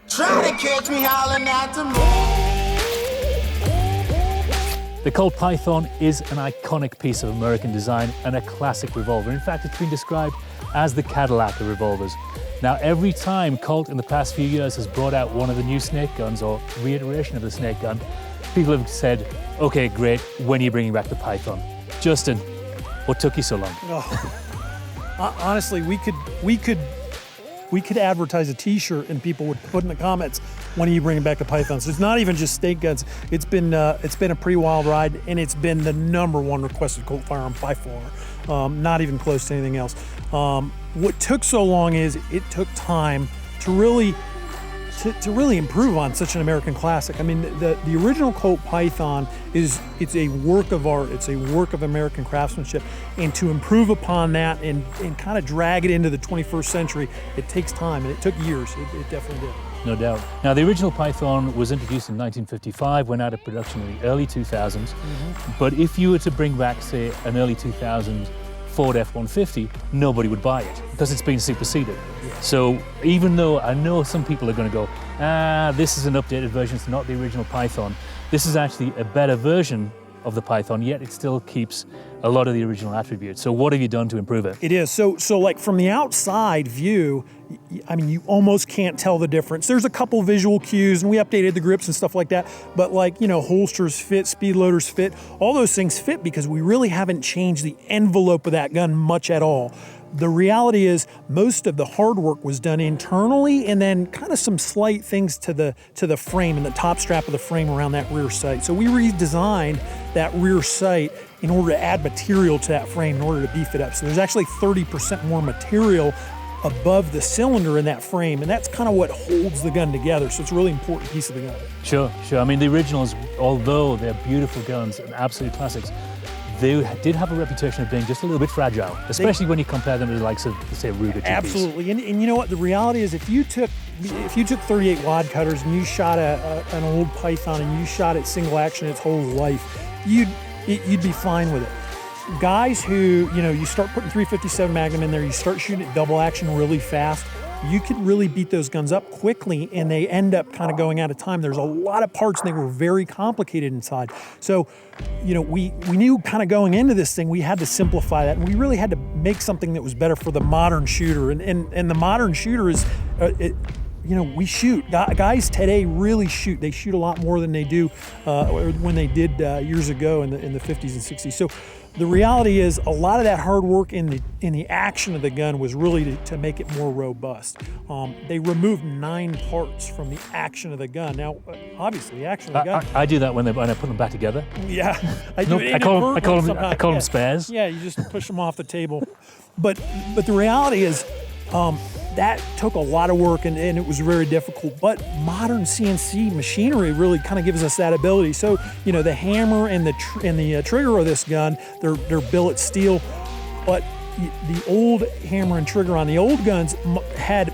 Try to catch me howling at the moon. The Colt Python is an iconic piece of American design and a classic revolver. In fact, it's been described as the Cadillac of revolvers. Now, every time Colt in the past few years has brought out one of the new snake guns or reiteration of the snake gun, people have said, okay, great, when are you bringing back the Python? Justin, what took you so long? Oh. Honestly, we could advertise a T-shirt and people would put in the comments, when are you bringing back the Python? So it's not even just snake guns. It's been a pretty wild ride, and it's been the #1 requested Colt firearm by far. Not even close to anything else. What took so long is it took time to really improve on such an American classic. I mean, the original Colt Python it's a work of art. It's a work of American craftsmanship, and to improve upon that and kind of drag it into the 21st century, it takes time, and it took years. It definitely did. No doubt. Now, the original Python was introduced in 1955, went out of production in the early 2000s. But if you were to bring back, say, an early 2000s Ford F-150, nobody would buy it because it's been superseded. Yeah. So even though I know some people are going to go, this is an updated version, it's not the original Python, this is actually a better version of the Python, yet it still keeps a lot of the original attributes. So what have you done to improve it? It is. So like from the outside view, I mean, you almost can't tell the difference. There's a couple visual cues, and we updated the grips and stuff like that, but like, you know, holsters fit, speed loaders fit, all those things fit because we really haven't changed the envelope of that gun much at all. The reality is most of the hard work was done internally, and then kind of some slight things to the frame and the top strap of the frame around that rear sight. So we redesigned that rear sight in order to add material to that frame in order to beef it up. So there's actually 30% more material above the cylinder in that frame, and that's kind of what holds the gun together. So it's a really important piece of the gun. Sure. I mean, the originals, although they're beautiful guns and absolute classics, they did have a reputation of being just a little bit fragile, especially when you compare them to the likes of, say, Ruger GPs. Absolutely, and you know what? The reality is, if you took 38 wad cutters and you shot an old Python and you shot it single action its whole life, you'd be fine with it. Guys who, you know, you start putting 357 Magnum in there, you start shooting it double action really fast, you could really beat those guns up quickly, and they end up kind of going out of time. There's a lot of parts, and they were very complicated inside. So, you know, we knew kind of going into this thing, we had to simplify that, and we really had to make something that was better for the modern shooter. And the modern shooter is, you know, we shoot. Guys today really shoot. They shoot a lot more than they do when they did years ago in the 50s and 60s. So the reality is a lot of that hard work in the action of the gun was really to make it more robust. They removed 9 parts from the action of the gun. Now, obviously, the action of the gun. I do that when I put them back together. Yeah, I call them spares. Yeah, you just push them off the table. But the reality is, that took a lot of work, and it was very difficult. But modern CNC machinery really kind of gives us that ability. So, you know, the hammer and the trigger of this gun, they're billet steel, but the old hammer and trigger on the old guns had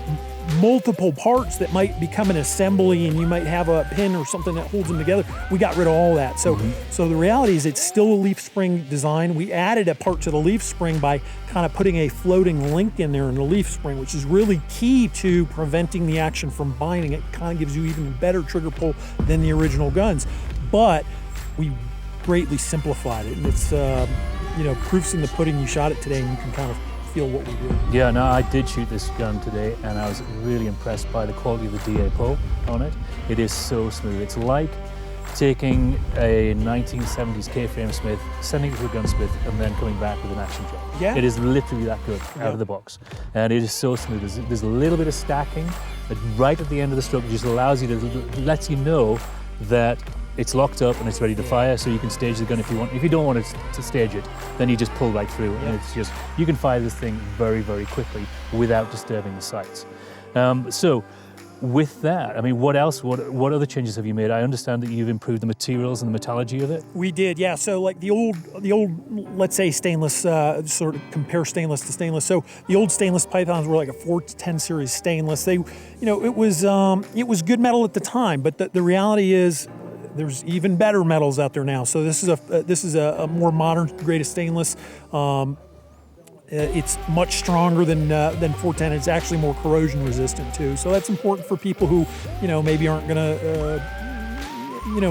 multiple parts that might become an assembly, and you might have a pin or something that holds them together. We got rid of all that. So so the reality is, it's still a leaf spring design. We added a part to the leaf spring by kind of putting a floating link in there in the leaf spring, which is really key to preventing the action from binding. It kind of gives you even better trigger pull than the original guns, but we greatly simplified it, and it's you know, proof's in the pudding. You shot it today, and you can kind of feel what we do. Yeah, no, I did shoot this gun today, and I was really impressed by the quality of the DA pull on it. It is so smooth. It's like taking a 1970s K-frame Smith, sending it to a gunsmith, and then coming back with an action job. Yeah. It is literally that good out of the box, and it is so smooth. There's a little bit of stacking, but right at the end of the stroke, it just allows you to, lets you know that it's locked up and it's ready to fire, so you can stage the gun if you want. If you don't want to stage it, then you just pull right through, and it's just, you can fire this thing very, very quickly without disturbing the sights. So with that, I mean, what else, what other changes have you made? I understand that you've improved the materials and the metallurgy of it. We did, yeah. So like the old, let's say stainless, sort of compare stainless to stainless. So the old stainless Pythons were like a 410 series stainless. They, you know, it was good metal at the time, but the reality is, there's even better metals out there now. So this is a more modern grade of stainless. It's much stronger than 410. It's actually more corrosion resistant too. So that's important for people who, maybe aren't gonna,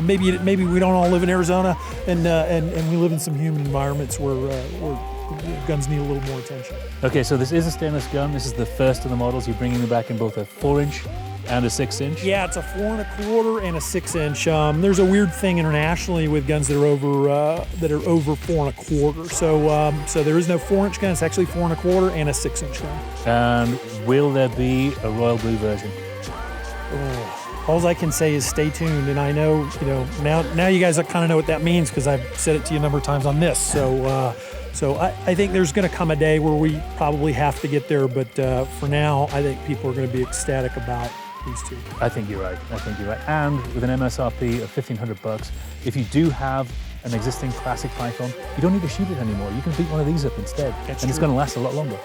maybe we don't all live in Arizona, and we live in some humid environments where guns need a little more attention. Okay, so this is a stainless gun. This is the first of the models. You're bringing them back in both a 4-inch and a 6-inch. Yeah, it's a 4 1/4 and a 6-inch. There's a weird thing internationally with guns that are over 4 1/4. So there is no 4-inch gun. It's actually 4 1/4 and a 6-inch gun. And will there be a royal blue version? All I can say is stay tuned. And I know, now you guys kind of know what that means because I've said it to you a number of times on this. So I think there's going to come a day where we probably have to get there. But for now, I think people are going to be ecstatic about these two. I think you're right. And with an MSRP of $1,500, if you do have an existing Classic Python, you don't need to shoot it anymore. You can beat one of these up instead. That's and it's true. going to last a lot longer.